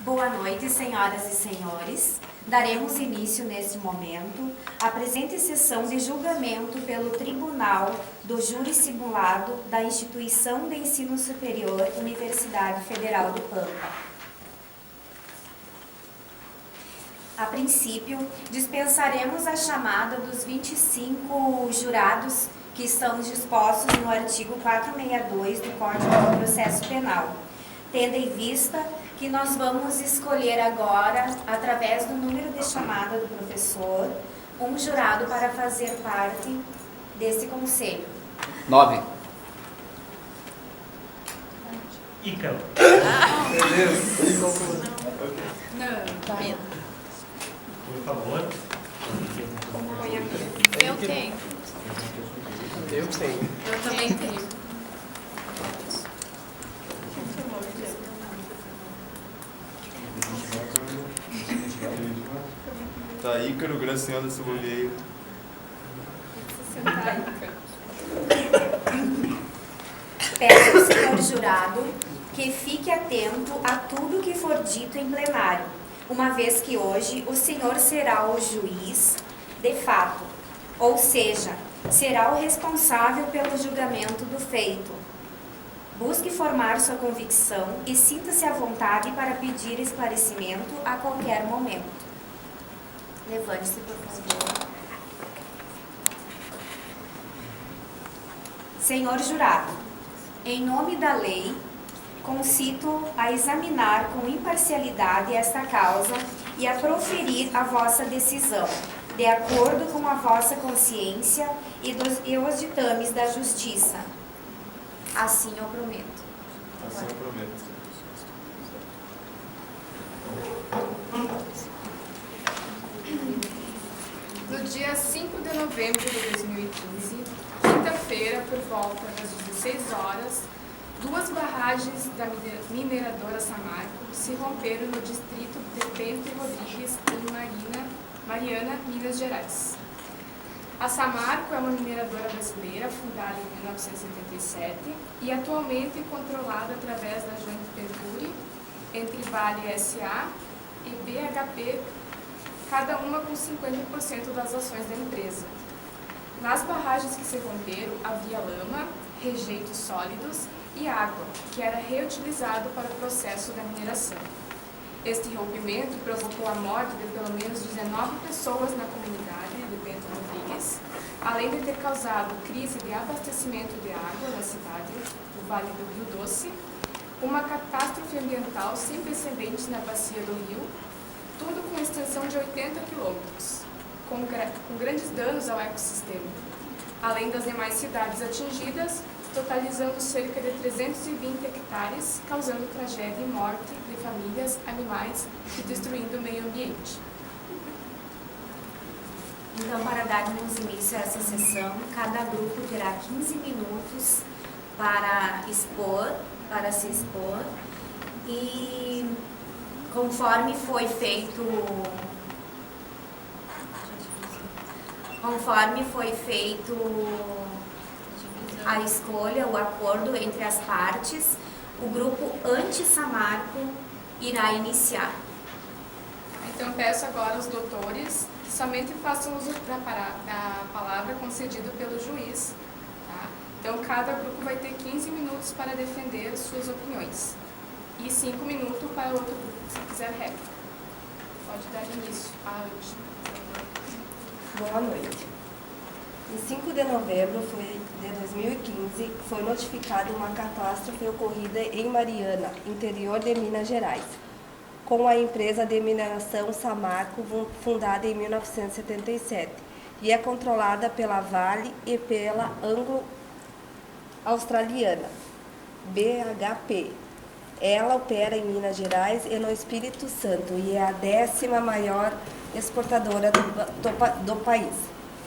Boa noite, senhoras e senhores. Daremos início neste momento à presente sessão de julgamento pelo Tribunal do Júri Simulado da Instituição de Ensino Superior Universidade Federal do Pampa. A princípio, dispensaremos a chamada dos 25 jurados que estão dispostos no artigo 462 do Código de Processo Penal, tendo em vista que nós vamos escolher agora, através do número de chamada do professor, um jurado para fazer parte desse conselho. 9. Ícaro. Beleza. Não, tá. Por favor. Eu tenho. Eu também tenho. Tá, Ícaro, Graciela Cebolheiro. Peço ao senhor jurado que fique atento a tudo que for dito em plenário, uma vez que hoje o senhor será o juiz de fato, ou seja, será o responsável pelo julgamento do feito. Busque formar sua convicção e sinta-se à vontade para pedir esclarecimento a qualquer momento. Levante-se, por favor. Senhor jurado, em nome da lei, concito a examinar com imparcialidade esta causa e a proferir a vossa decisão, de acordo com a vossa consciência e os ditames da justiça. Assim eu prometo. Assim eu prometo. No dia 5 de novembro de 2015, quinta-feira, por volta das 16 horas, duas barragens da mineradora Samarco se romperam no distrito de Bento Rodrigues, em Mariana, Minas Gerais. A Samarco é uma mineradora brasileira fundada em 1977 e atualmente controlada através da joint venture entre Vale SA e BHP, cada uma com 50% das ações da empresa. Nas barragens que se romperam havia lama, rejeitos sólidos e água, que era reutilizado para o processo da mineração. Este rompimento provocou a morte de pelo menos 19 pessoas na comunidade de Bento Rodrigues, além de ter causado crise de abastecimento de água na cidade do Vale do Rio Doce, uma catástrofe ambiental sem precedentes na bacia do rio, tudo com extensão de 80 quilômetros, com grandes danos ao ecossistema, além das demais cidades atingidas, totalizando cerca de 320 hectares, causando tragédia e morte de famílias, animais e destruindo o meio ambiente. Então, para darmos início a essa sessão, cada grupo terá 15 minutos para se expor, e conforme foi feito a escolha, o acordo entre as partes, o grupo anti-Samarco irá iniciar. Então, peço agora aos doutores que somente façam uso da palavra concedida pelo juiz. Tá? Então, cada grupo vai ter 15 minutos para defender suas opiniões e 5 minutos para o outro grupo, se quiser réplica. Pode dar início a última. Boa noite. Em 5 de novembro de 2015, foi notificada uma catástrofe ocorrida em Mariana, interior de Minas Gerais, com a empresa de mineração Samarco, fundada em 1977, e é controlada pela Vale e pela Anglo-Australiana, BHP. Ela opera em Minas Gerais e no Espírito Santo e é a 10ª maior exportadora do país.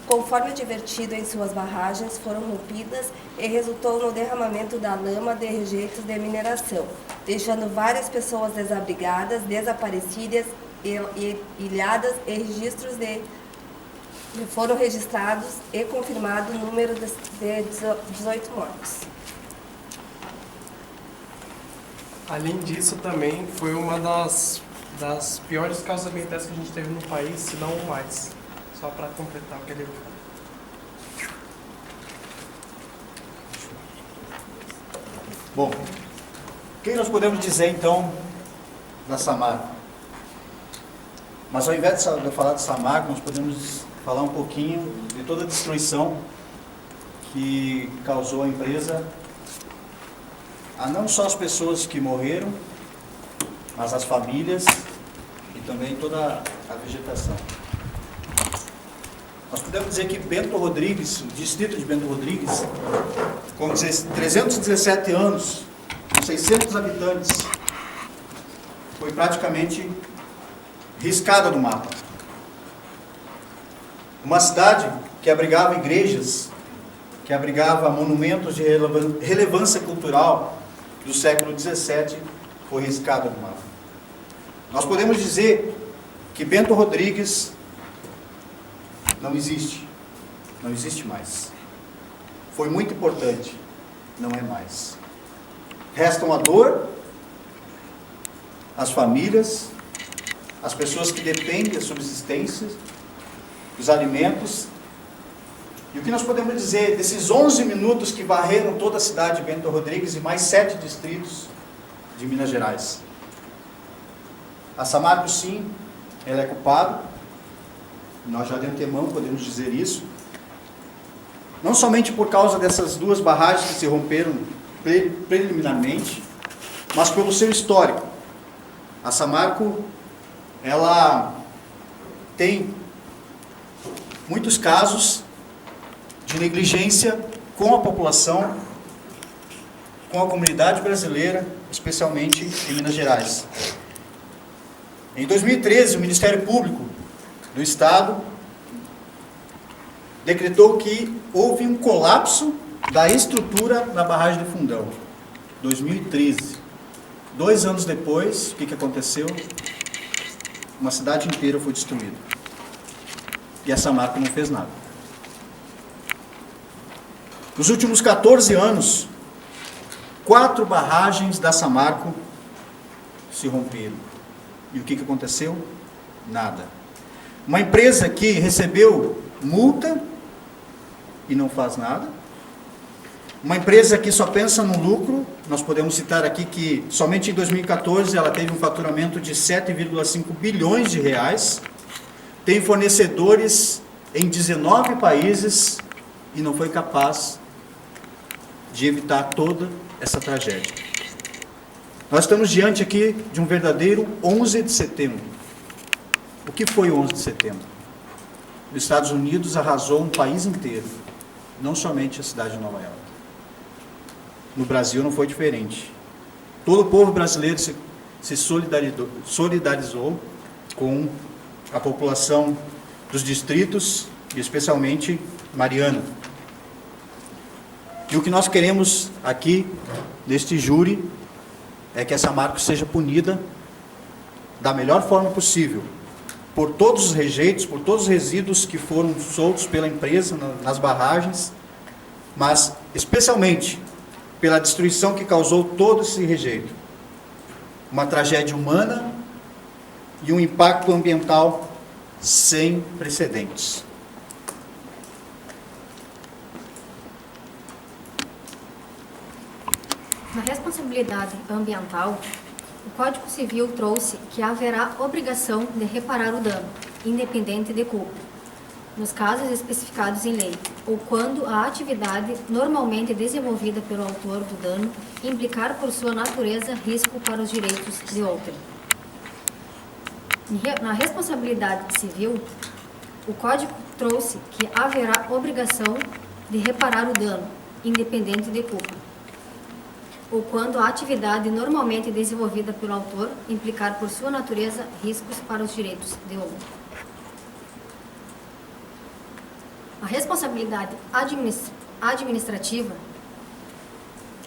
Conforme advertido em suas barragens, foram rompidas e resultou no derramamento da lama de rejeitos de mineração, deixando várias pessoas desabrigadas, desaparecidas, ilhadas e foram registrados e confirmado o número de 18 mortos. Além disso, também foi uma das das piores causas ambientais que a gente teve no país, se não o mais. Só para completar o que ele falou. Bom, o que nós podemos dizer então da Samarco? Mas ao invés de eu falar de Samarco, nós podemos falar um pouquinho de toda a destruição que causou a empresa, a não só as pessoas que morreram, mas as famílias e também toda a vegetação. Nós podemos dizer que Bento Rodrigues, o distrito de Bento Rodrigues, com 317 anos, com 600 habitantes, foi praticamente riscada do mapa. Uma cidade que abrigava igrejas, que abrigava monumentos de relevância cultural do século XVII, foi riscada do mapa. Nós podemos dizer que Bento Rodrigues não existe mais. Foi muito importante, não é mais. Restam a dor, as famílias, as pessoas que dependem da subsistência, dos alimentos. E o que nós podemos dizer desses 11 minutos que varreram toda a cidade de Bento Rodrigues e mais 7 distritos de Minas Gerais? A Samarco, sim, ela é culpada. Nós já de antemão podemos dizer isso. Não somente por causa dessas duas barragens que se romperam preliminarmente, mas pelo seu histórico. A Samarco, ela tem muitos casos de negligência com a população, com a comunidade brasileira, especialmente em Minas Gerais. Em 2013, o Ministério Público do Estado decretou que houve um colapso da estrutura na barragem de Fundão. 2013. 2 anos depois, o que aconteceu? Uma cidade inteira foi destruída. E a Samarco não fez nada. Nos últimos 14 anos, 4 barragens da Samarco se romperam. E o que aconteceu? Nada. Uma empresa que recebeu multa e não faz nada. Uma empresa que só pensa no lucro. Nós podemos citar aqui que somente em 2014 ela teve um faturamento de 7,5 bilhões de reais. Tem fornecedores em 19 países e não foi capaz de evitar toda essa tragédia. Nós estamos diante aqui de um verdadeiro 11 de setembro. O que foi o 11 de setembro? Os Estados Unidos arrasou um país inteiro, não somente a cidade de Nova York. No Brasil não foi diferente. Todo o povo brasileiro se solidarizou com a população dos distritos, e especialmente Mariana. E o que nós queremos aqui, neste júri, é que a Samarco seja punida da melhor forma possível, por todos os rejeitos, por todos os resíduos que foram soltos pela empresa nas barragens, mas especialmente pela destruição que causou todo esse rejeito. Uma tragédia humana e um impacto ambiental sem precedentes. Na responsabilidade ambiental, o Código Civil trouxe que haverá obrigação de reparar o dano, independente de culpa, nos casos especificados em lei, ou quando a atividade normalmente desenvolvida pelo autor do dano implicar por sua natureza risco para os direitos de outrem. Na responsabilidade civil, o Código trouxe que haverá obrigação de reparar o dano, independente de culpa, ou quando a atividade normalmente desenvolvida pelo autor implicar por sua natureza riscos para os direitos de outrem. A responsabilidade administrativa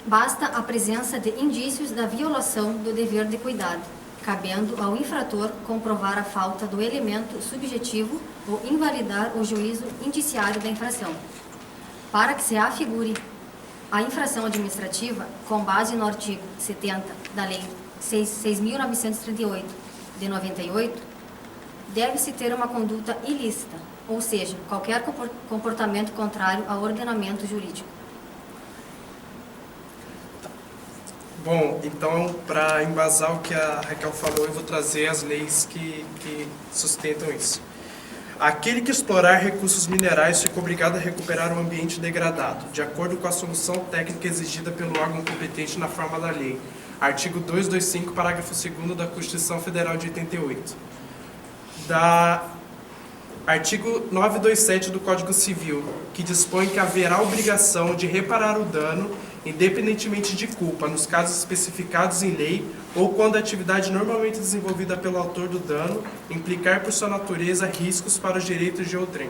basta a presença de indícios da violação do dever de cuidado, cabendo ao infrator comprovar a falta do elemento subjetivo ou invalidar o juízo indiciário da infração. Para que se afigure a infração administrativa, com base no artigo 70 da Lei 6.938, de 98, deve-se ter uma conduta ilícita, ou seja, qualquer comportamento contrário ao ordenamento jurídico. Bom, então, para embasar o que a Raquel falou, eu vou trazer as leis que sustentam isso. Aquele que explorar recursos minerais fica obrigado a recuperar o ambiente degradado, de acordo com a solução técnica exigida pelo órgão competente na forma da lei. Artigo 225, parágrafo 2º da Constituição Federal de 88. Artigo 927 do Código Civil, que dispõe que haverá obrigação de reparar o dano, independentemente de culpa, nos casos especificados em lei ou quando a atividade normalmente desenvolvida pelo autor do dano implicar por sua natureza riscos para os direitos de outrem.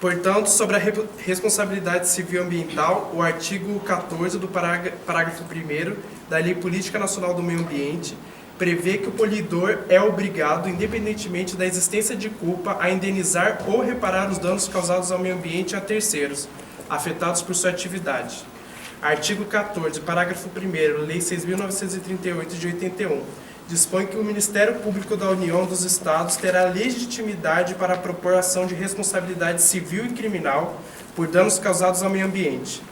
Portanto, sobre a responsabilidade civil ambiental, o artigo 14 do parágrafo 1º da Lei Política Nacional do Meio Ambiente prevê que o poluidor é obrigado, independentemente da existência de culpa, a indenizar ou reparar os danos causados ao meio ambiente e a terceiros, afetados por sua atividade. Artigo 14, parágrafo 1º, Lei 6.938 de 81, dispõe que o Ministério Público da União dos Estados terá legitimidade para propor ação de responsabilidade civil e criminal por danos causados ao meio ambiente.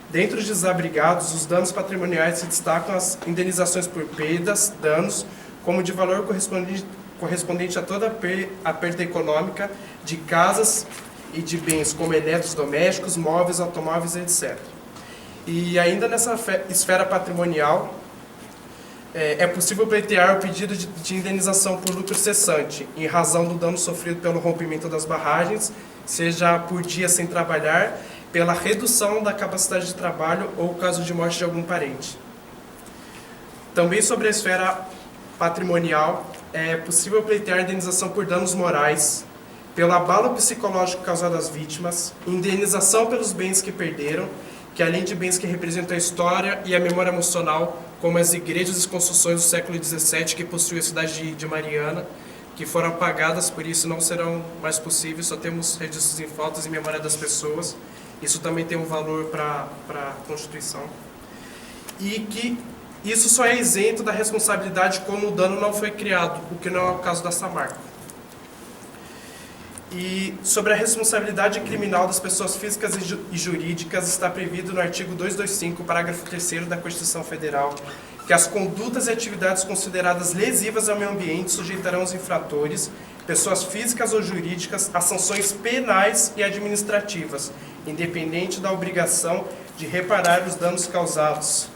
Dentre os desabrigados, os danos patrimoniais se destacam as indenizações por perdas, danos, como de valor correspondente a toda a perda econômica de casas e de bens como eletrodomésticos, móveis, automóveis, etc. E ainda nessa esfera patrimonial, é possível pleitear o pedido de indenização por lucro cessante, em razão do dano sofrido pelo rompimento das barragens, seja por dia sem trabalhar, pela redução da capacidade de trabalho ou caso de morte de algum parente. Também sobre a esfera patrimonial, é possível pleitear indenização por danos morais, pelo abalo psicológico causado às vítimas, indenização pelos bens que perderam, que além de bens que representam a história e a memória emocional, como as igrejas e construções do século XVII que possuem a cidade de Mariana, que foram apagadas, por isso não serão mais possíveis, só temos registros em fotos e memória das pessoas. Isso também tem um valor para a Constituição. E que isso só é isento da responsabilidade quando o dano não foi criado, o que não é o caso da Samarco. E sobre a responsabilidade criminal das pessoas físicas e jurídicas, está previsto no artigo 225, parágrafo 3º da Constituição Federal, que as condutas e atividades consideradas lesivas ao meio ambiente sujeitarão os infratores, pessoas físicas ou jurídicas, a sanções penais e administrativas, independente da obrigação de reparar os danos causados.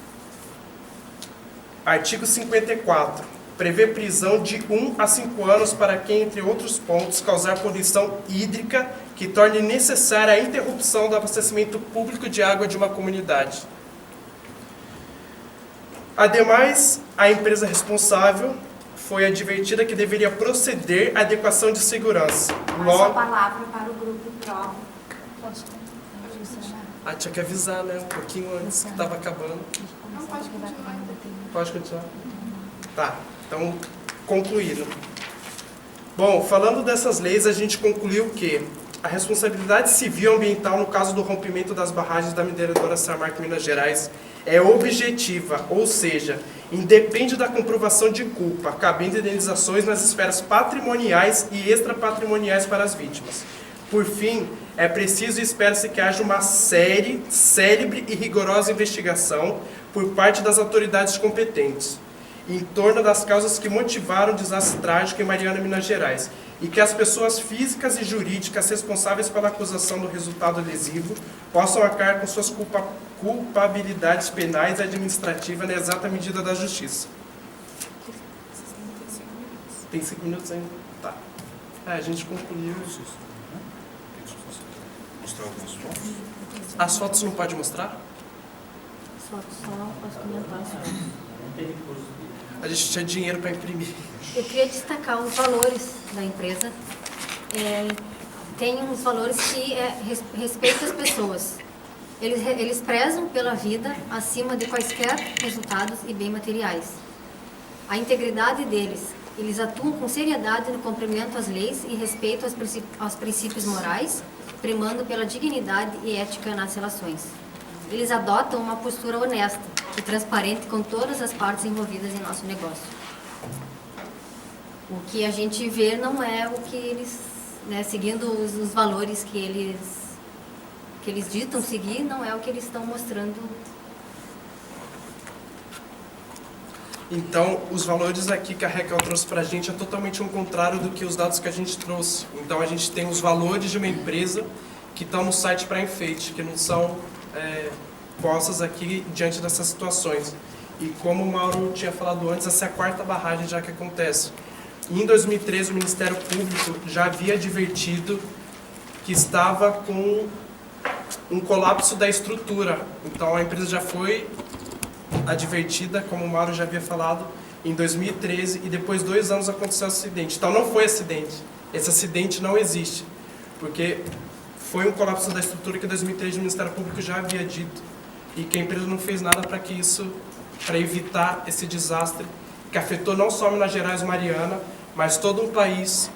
Artigo 54. Prevê prisão de 1 a 5 anos para quem, entre outros pontos, causar poluição hídrica que torne necessária a interrupção do abastecimento público de água de uma comunidade. Ademais, a empresa responsável foi advertida que deveria proceder à adequação de segurança. Passo a palavra para o grupo PRO. Tinha que avisar, né? Um pouquinho antes, que estava acabando. Não pode continuar. Pode continuar? Tá, então, concluído. Bom, falando dessas leis, a gente concluiu que a responsabilidade civil ambiental no caso do rompimento das barragens da mineradora Samarco Minas Gerais é objetiva, ou seja, independe da comprovação de culpa, cabendo indenizações nas esferas patrimoniais e extrapatrimoniais para as vítimas. Por fim, é preciso e espera-se que haja uma célebre e rigorosa investigação por parte das autoridades competentes em torno das causas que motivaram o desastre trágico em Mariana, Minas Gerais, e que as pessoas físicas e jurídicas responsáveis pela acusação do resultado lesivo possam arcar com suas culpabilidades penais e administrativas na exata medida da justiça. Tem 5 minutos ainda? Tá. A gente concluiu. Mostrar algumas fotos. As fotos não pode mostrar? Só os comentários. A gente tinha dinheiro para imprimir. Eu queria destacar os valores da empresa. Tem uns valores que respeitam as pessoas. Eles prezam pela vida acima de quaisquer resultados e bens materiais. A integridade deles. Eles atuam com seriedade no cumprimento às leis e respeito aos princípios morais, primando pela dignidade e ética nas relações. Eles adotam uma postura honesta e transparente com todas as partes envolvidas em nosso negócio. O que a gente vê não é o que eles, né, seguindo os valores que eles ditam seguir, não é o que eles estão mostrando. Então, os valores aqui que a Raquel trouxe para a gente é totalmente ao contrário do que os dados que a gente trouxe. Então, a gente tem os valores de uma empresa que estão no site para enfeite, que não são postas aqui diante dessas situações. E como o Mauro tinha falado antes, essa é a quarta barragem já que acontece. E em 2013, o Ministério Público já havia advertido que estava com um colapso da estrutura. Então, a empresa já foi advertida, como o Mauro já havia falado, em 2013, e depois de 2 anos aconteceu o acidente. Então, não foi acidente. Esse acidente não existe, porque foi um colapso da estrutura que em 2013 o Ministério Público já havia dito, e que a empresa não fez nada para evitar esse desastre, que afetou não só Minas Gerais e Mariana, mas todo um país,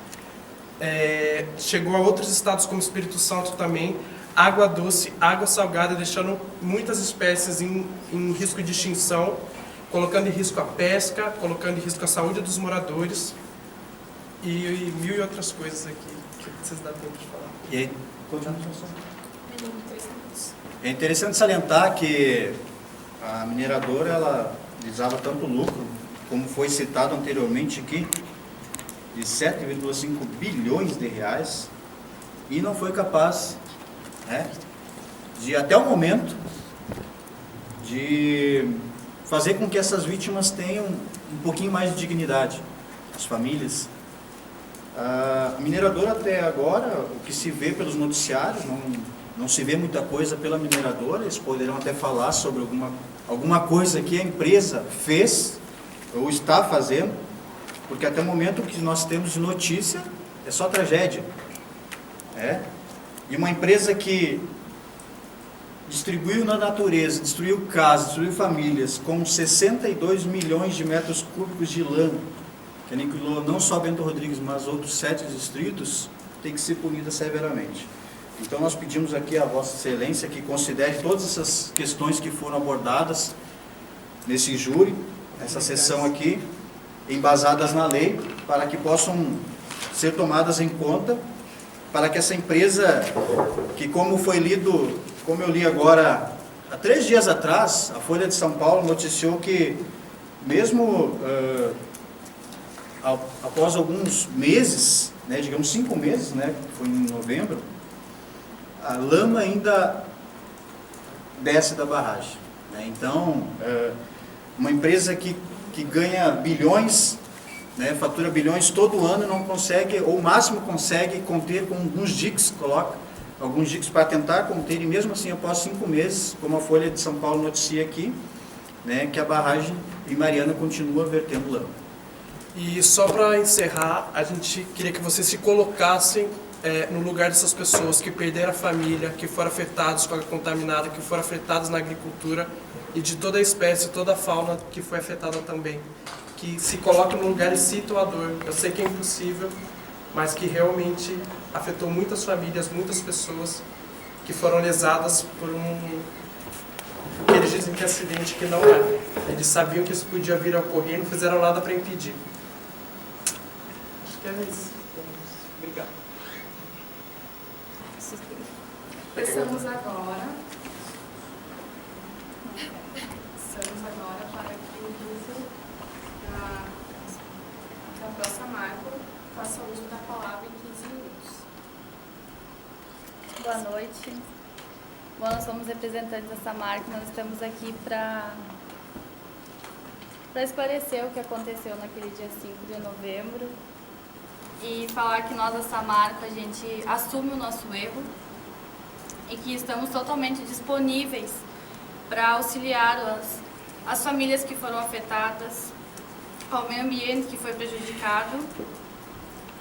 chegou a outros estados como Espírito Santo também, água doce, água salgada, deixando muitas espécies em risco de extinção, colocando em risco a pesca, colocando em risco a saúde dos moradores e mil e outras coisas aqui que vocês dão tempo de falar. E aí, é interessante salientar que a mineradora ela visava tanto lucro, como foi citado anteriormente aqui, de 7,5 bilhões de reais, e não foi capaz de, até o momento, de fazer com que essas vítimas tenham um pouquinho mais de dignidade, as famílias. A mineradora até agora, o que se vê pelos noticiários, não se vê muita coisa pela mineradora, eles poderão até falar sobre alguma coisa que a empresa fez ou está fazendo, porque até o momento o que nós temos de notícia é só tragédia. E uma empresa que distribuiu na natureza, destruiu casas, destruiu famílias, com 62 milhões de metros cúbicos de lã, que aniquilou não só Bento Rodrigues, mas outros 7 distritos, tem que ser punida severamente. Então nós pedimos aqui a Vossa Excelência que considere todas essas questões que foram abordadas nesse júri, nessa sessão aqui, embasadas na lei, para que possam ser tomadas em conta, para que essa empresa, que como foi lido, como eu li agora, há 3 dias atrás, a Folha de São Paulo noticiou que, mesmo após alguns meses, digamos 5 meses, foi em novembro, a lama ainda desce da barragem. Então, uma empresa que ganha bilhões, fatura bilhões todo ano, não consegue, ou o máximo consegue conter com alguns diques, coloca alguns diques para tentar conter, e mesmo assim, após 5 meses, como a Folha de São Paulo noticia aqui, que a barragem em Mariana continua vertendo lama. E só para encerrar, a gente queria que vocês se colocassem no lugar dessas pessoas que perderam a família, que foram afetadas com a água contaminada, que foram afetadas na agricultura, e de toda a espécie, toda a fauna que foi afetada também. Que se coloquem no lugar e citam a dor. Eu sei que é impossível, mas que realmente afetou muitas famílias, muitas pessoas que foram lesadas por que eles dizem que é acidente, que não é. Eles sabiam que isso podia vir a ocorrer e não fizeram nada para impedir. Acho que é isso. Obrigado. Passamos agora para que o grupo da Pró-Samarco faça uso da palavra em 15 minutos. Boa noite. Bom, nós somos representantes da Samarco, nós estamos aqui para esclarecer o que aconteceu naquele dia 5 de novembro e falar que nós da Samarco, a gente assume o nosso erro e que estamos totalmente disponíveis para auxiliar as famílias que foram afetadas, ao meio ambiente que foi prejudicado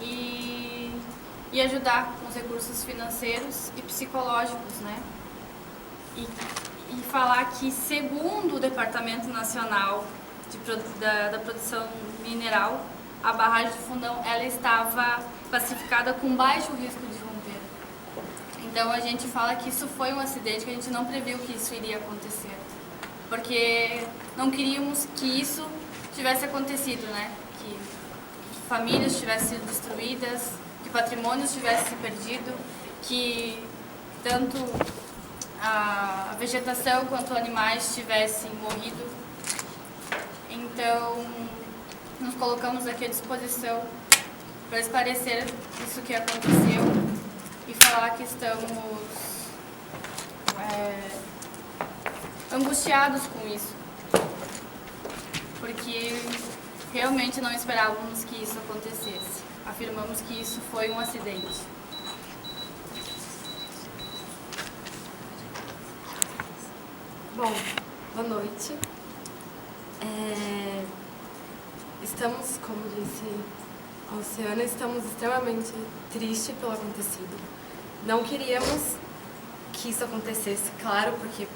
e ajudar com os recursos financeiros e psicológicos, E falar que, segundo o Departamento Nacional da Produção Mineral, a barragem do Fundão ela estava classificada com baixo risco de romper. Então a gente fala que isso foi um acidente, que a gente não previu que isso iria acontecer, porque não queríamos que isso tivesse acontecido, que famílias tivessem sido destruídas, que patrimônios tivessem se perdido, que tanto a vegetação quanto animais tivessem morrido. Então, nos colocamos aqui à disposição para esclarecer isso que aconteceu e falar que estamos angustiados com isso, porque realmente não esperávamos que isso acontecesse. Afirmamos que isso foi um acidente. Bom, boa noite. Estamos, como disse a Luciana, estamos extremamente tristes pelo acontecido. Não queríamos que isso acontecesse, claro, porque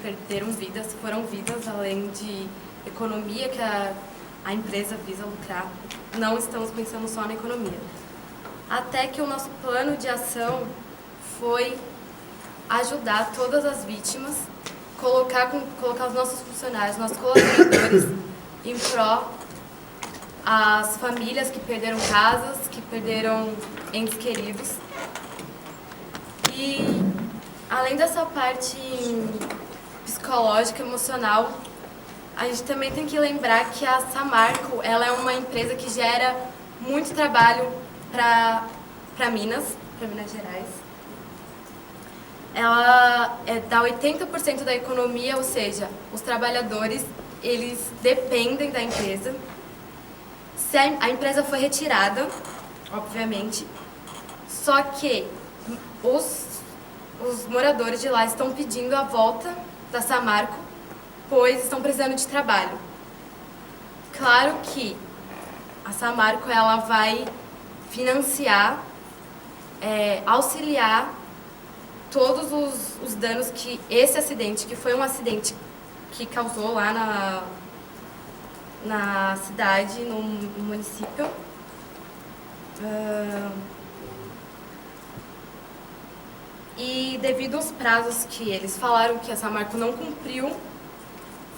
foram vidas, além de economia que a empresa visa lucrar. Não estamos pensando só na economia. Até que o nosso plano de ação foi ajudar todas as vítimas, colocar os nossos funcionários, nossos colaboradores em pró às famílias que perderam casas, que perderam entes queridos. E além dessa parte psicológica, emocional, a gente também tem que lembrar que a Samarco, ela é uma empresa que gera muito trabalho para Minas Gerais. Ela dá 80% da economia, ou seja, os trabalhadores, eles dependem da empresa. Se a empresa foi retirada, obviamente, só que os moradores de lá estão pedindo a volta da Samarco, pois estão precisando de trabalho. Claro que a Samarco ela vai financiar, auxiliar todos os danos que esse acidente, que foi um acidente que causou lá na cidade, no município. E devido aos prazos que eles falaram que a Samarco não cumpriu,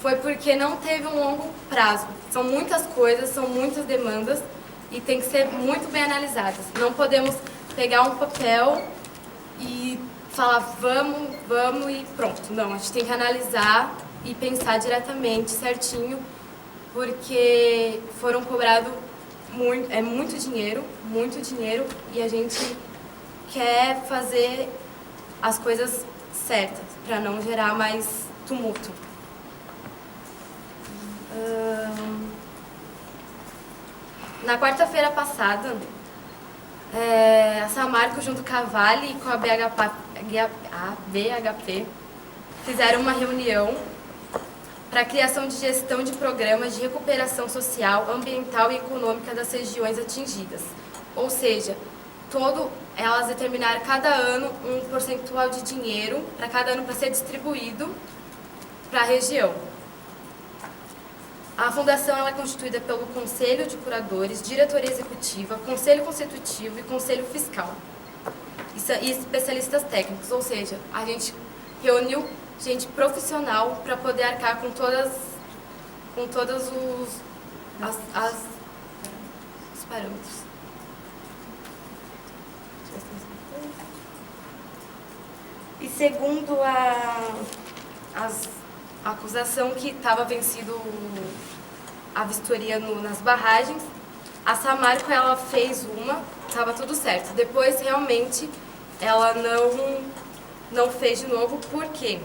foi porque não teve um longo prazo. São muitas coisas, são muitas demandas e tem que ser muito bem analisadas. Não podemos pegar um papel e falar vamos e pronto. Não, a gente tem que analisar e pensar diretamente, certinho, porque foram cobrados muito dinheiro, e a gente quer fazer as coisas certas, para não gerar mais tumulto. Na quarta-feira passada, a Samarco, junto com a Vale e com a BHP, fizeram uma reunião para a criação de gestão de programas de recuperação social, ambiental e econômica das regiões atingidas. Ou seja, elas determinaram cada ano um percentual de dinheiro para cada ano para ser distribuído para a região. A fundação ela é constituída pelo Conselho de Curadores, Diretoria Executiva, Conselho Constitutivo e Conselho Fiscal e especialistas técnicos, ou seja, a gente reuniu gente profissional para poder arcar com todos os parâmetros. E segundo a acusação que estava vencido a vistoria nas barragens, a Samarco ela fez estava tudo certo. Depois realmente ela não fez de novo, por quê?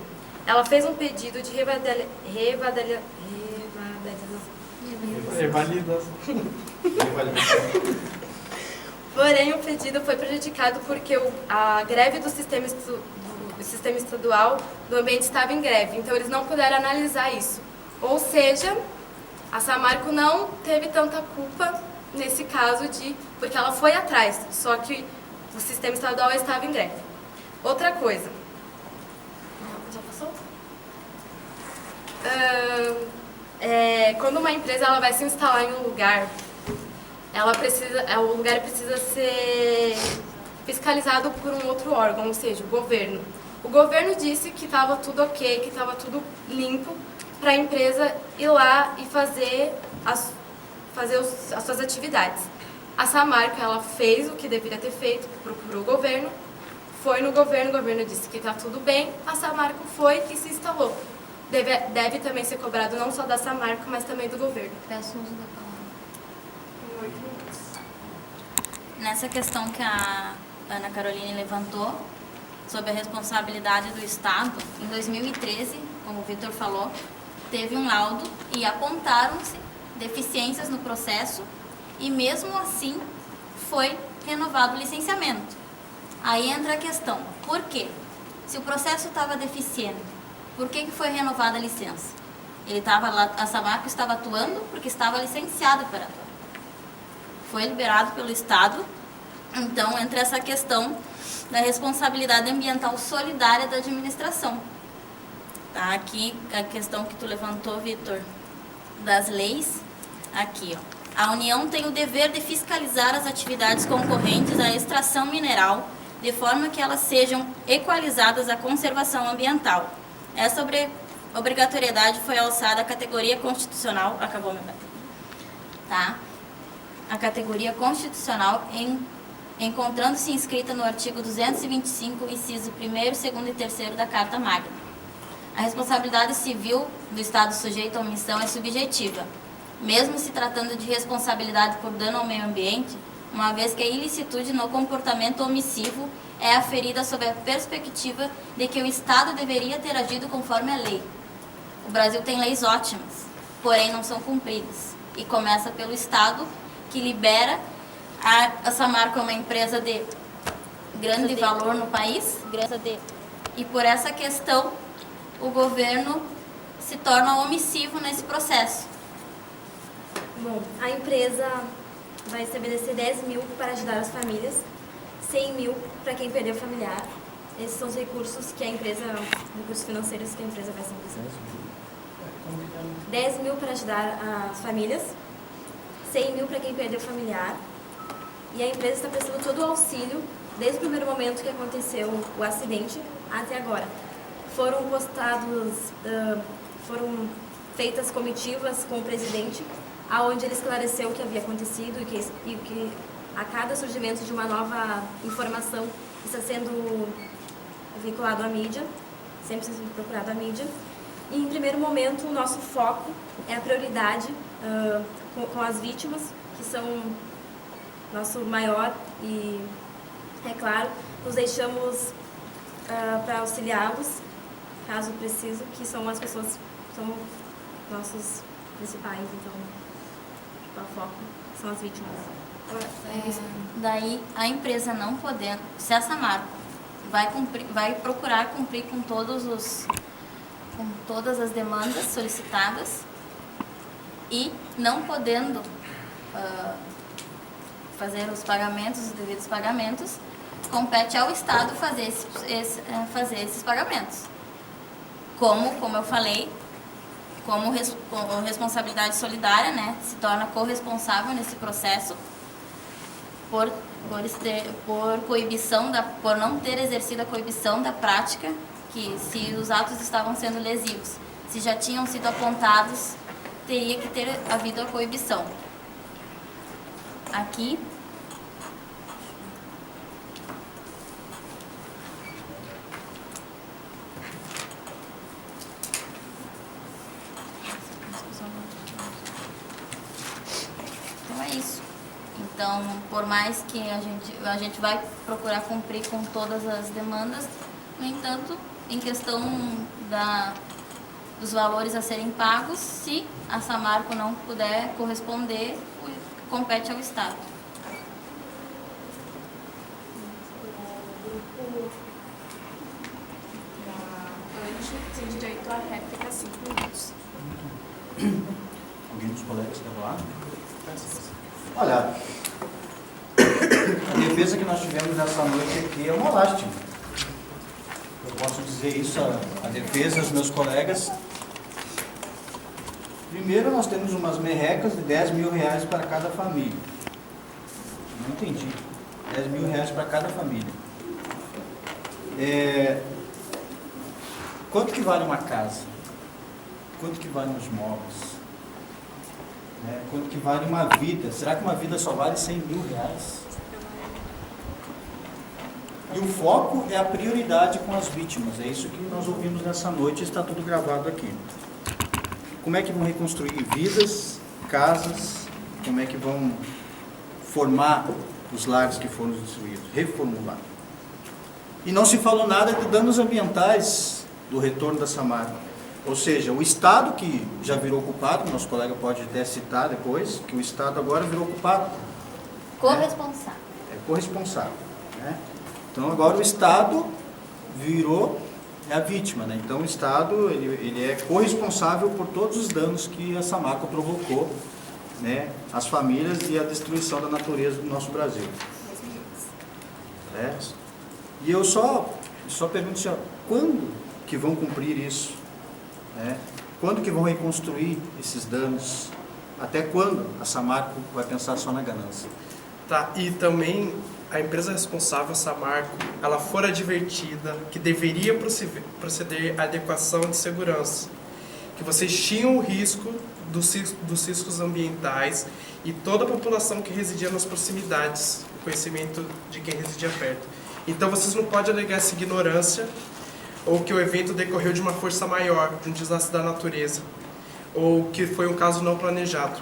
Ela fez um pedido de Revalidação. Porém, o pedido foi prejudicado porque a greve do sistema estadual do ambiente estava em greve, então eles não puderam analisar isso. Ou seja, a Samarco não teve tanta culpa nesse caso porque ela foi atrás, só que o sistema estadual estava em greve. Outra coisa. Já passou? Quando uma empresa ela vai se instalar em um lugar, o lugar precisa ser fiscalizado por um outro órgão, ou seja, o governo. O governo disse que estava tudo ok, que estava tudo limpo para a empresa ir lá e fazer as suas atividades. A Samarco, ela fez o que deveria ter feito, procurou o governo, foi no governo, o governo disse que está tudo bem, a Samarco foi e se instalou. Deve também ser cobrado não só da Samarco, mas também do governo. Peço uso da palavra. Em 8 minutos. Nessa questão que a Ana Caroline levantou, sobre a responsabilidade do Estado, em 2013, como o Vitor falou, teve um laudo e apontaram-se deficiências no processo e mesmo assim foi renovado o licenciamento. Aí entra a questão, por quê? Se o processo estava deficiente, por que foi renovada a licença? Ele estava lá, a Samarco estava atuando porque estava licenciado para atuar. Foi liberado pelo Estado, então entra essa questão da responsabilidade ambiental solidária da administração. Tá? Aqui a questão que tu levantou, Vitor, das leis, aqui, ó. A União tem o dever de fiscalizar as atividades concorrentes à extração mineral, de forma que elas sejam equalizadas à conservação ambiental. Essa obrigatoriedade foi alçada à categoria constitucional, acabou meu bater, tá? A categoria constitucional encontrando-se inscrita no artigo 225, inciso 1º, 2º e 3º da Carta Magna. A responsabilidade civil do Estado sujeito à omissão é subjetiva, mesmo se tratando de responsabilidade por dano ao meio ambiente, uma vez que a ilicitude no comportamento omissivo é aferida sob a perspectiva de que o Estado deveria ter agido conforme a lei. O Brasil tem leis ótimas, porém não são cumpridas, e começa pelo Estado, que libera. A Samarco é uma empresa de grande valor no país, e por essa questão o governo se torna omissivo nesse processo. Bom, a empresa vai estabelecer 10 mil para ajudar as famílias, 100 mil para quem perdeu familiar. Esses são os recursos que a empresa, recursos financeiros que a empresa vai estabelecer. 10 mil para ajudar as famílias, 100 mil para quem perdeu familiar. E a empresa está prestando todo o auxílio, desde o primeiro momento que aconteceu o acidente até agora. Foram foram feitas comitivas com o presidente, aonde ele esclareceu o que havia acontecido e que a cada surgimento de uma nova informação está sendo vinculado à mídia, sempre sendo procurado à mídia. E, em primeiro momento, o nosso foco é a prioridade com as vítimas, que são nosso maior, e, é claro, nos deixamos para auxiliá-los, caso preciso, que são as pessoas, são nossos principais, então, o foco são as vítimas. Daí, a empresa não podendo, se a Samarco vai procurar cumprir com todas as demandas solicitadas e não podendo fazer os pagamentos, os devidos pagamentos, compete ao Estado fazer esses pagamentos. Como eu falei, como responsabilidade solidária, né, se torna corresponsável nesse processo por não ter exercido a coibição da prática, que se os atos estavam sendo lesivos, se já tinham sido apontados, teria que ter havido a coibição. Aqui, então é isso. Então, por mais que a gente vai procurar cumprir com todas as demandas, no entanto, em questão dos valores a serem pagos, se a Samarco não puder corresponder, compete ao Estado. O grupo tem direito à réplica 5 minutos. Alguém dos colegas quer falar? Olha, a defesa que nós tivemos nessa noite aqui é uma lástima. Eu posso dizer isso a defesa dos meus colegas. Primeiro, nós temos umas merrecas de 10 mil reais para cada família. Não entendi. 10 mil reais para cada família. Quanto que vale uma casa? Quanto que vale os móveis? Né? Quanto que vale uma vida? Será que uma vida só vale 100 mil reais? E o foco é a prioridade com as vítimas. É isso que nós ouvimos nessa noite, está tudo gravado aqui. Como é que vão reconstruir vidas, casas, como é que vão formar os lares que foram destruídos, reformular. E não se falou nada de danos ambientais do retorno da Samarco. Ou seja, o Estado que já virou culpado, nosso colega pode até citar depois, que o Estado agora virou culpado. Corresponsável. É corresponsável. Né? Então agora o Estado virou a vítima. Né? Então o Estado ele é corresponsável por todos os danos que a Samarco provocou, né, as famílias e a destruição da natureza do nosso Brasil. E eu só pergunto assim, ó, quando que vão cumprir isso? Né? Quando que vão reconstruir esses danos? Até quando a Samarco vai pensar só na ganância? Tá, e também a empresa responsável, a Samarco, ela for advertida que deveria proceder à adequação de segurança, que vocês tinham o risco dos riscos ambientais e toda a população que residia nas proximidades, o conhecimento de quem residia perto. Então vocês não podem alegar essa ignorância ou que o evento decorreu de uma força maior, de um desastre da natureza, ou que foi um caso não planejado.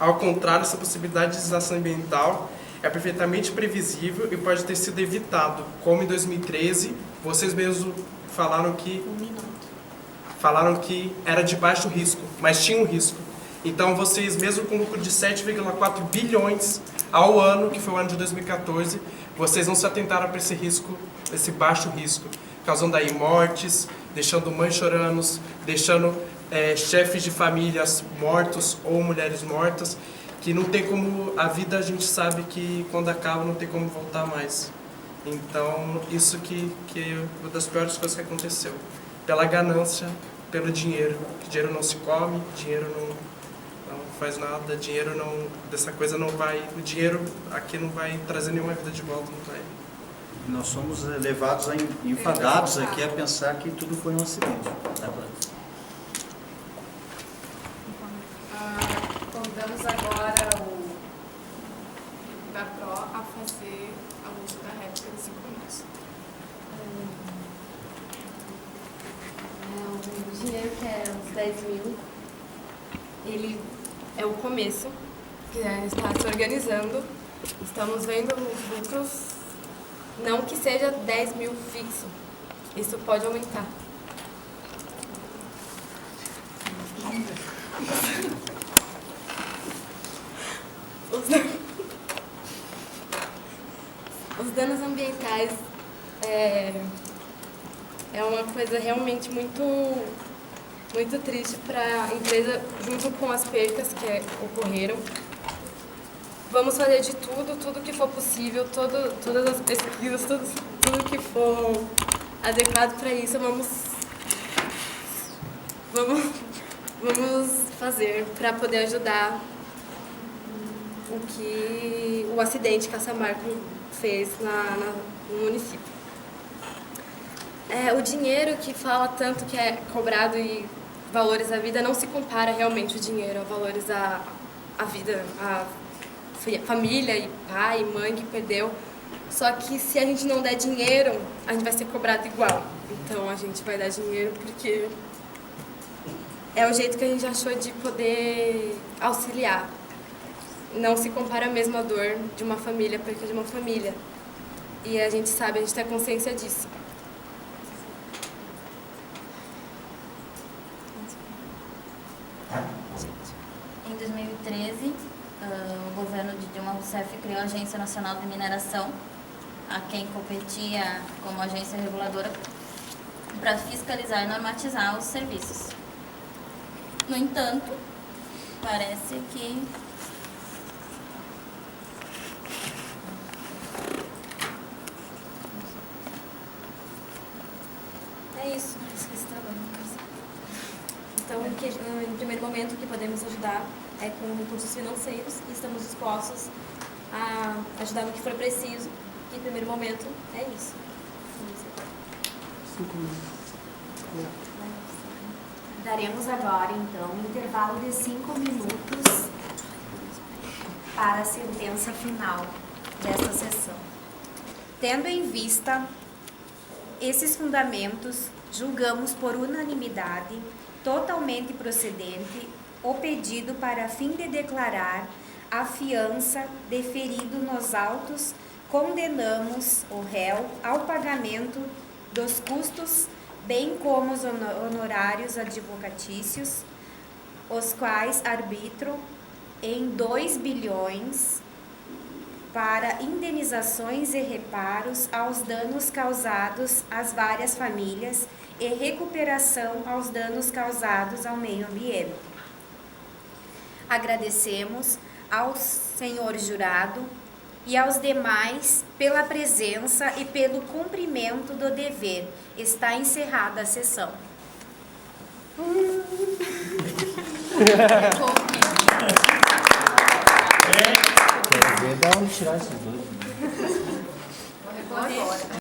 Ao contrário, essa possibilidade de desastre ambiental é perfeitamente previsível e pode ter sido evitado, como em 2013, vocês mesmos falaram que era de baixo risco, mas tinha um risco. Então vocês, mesmo com um lucro de 7,4 bilhões ao ano, que foi o ano de 2014, vocês não se atentaram para esse risco, esse baixo risco, causando aí mortes, deixando mães chorando, deixando chefes de famílias mortos ou mulheres mortas, que não tem como, a vida a gente sabe que quando acaba não tem como voltar mais. Então isso que é uma das piores coisas que aconteceu. Pela ganância, pelo dinheiro. Que dinheiro não se come, dinheiro não faz nada, dinheiro não, dessa coisa não vai, o dinheiro aqui não vai trazer nenhuma vida de volta, não vai. Nós somos levados, enfadados aqui a pensar que tudo foi um acidente. Convidamos agora da PRO a fazer a uso da réplica de 5 minutos. O dinheiro que é uns 10 mil, ele é o começo, que está se organizando. Estamos vendo os lucros, não que seja 10 mil fixo, isso pode aumentar. Os danos ambientais é uma coisa realmente muito triste para a empresa, junto com as percas que ocorreram. Vamos fazer de tudo que for possível, todas as pesquisas, tudo que for adequado para isso, vamos fazer para poder ajudar o acidente que a Samarco fez no município. O dinheiro que fala tanto que é cobrado e valores à vida, não se compara realmente o dinheiro a valores à vida, a família e pai e mãe que perdeu. Só que se a gente não der dinheiro, a gente vai ser cobrado igual. Então a gente vai dar dinheiro porque é o jeito que a gente achou de poder auxiliar. Não se compara mesmo a dor de uma família, perca de uma família. E a gente sabe, a gente tem consciência disso. Em 2013, o governo de Dilma Rousseff criou a Agência Nacional de Mineração, a quem competia como agência reguladora para fiscalizar e normatizar os serviços. No entanto, parece que é isso. Então, em primeiro momento, o que podemos ajudar é com recursos financeiros e estamos dispostos a ajudar no que for preciso. E, em primeiro momento, é isso. 5 minutos. Daremos agora, então, um intervalo de 5 minutos para a sentença final desta sessão. Tendo em vista esses fundamentos, julgamos por unanimidade totalmente procedente o pedido para fim de declarar a fiança deferido nos autos, condenamos o réu ao pagamento dos custos, bem como os honorários advocatícios, os quais arbitram em 2 bilhões para indenizações e reparos aos danos causados às várias famílias e recuperação aos danos causados ao meio ambiente. Agradecemos ao senhor jurado e aos demais pela presença e pelo cumprimento do dever. Está encerrada a sessão. Quer ver, dá onde tirar esses dois.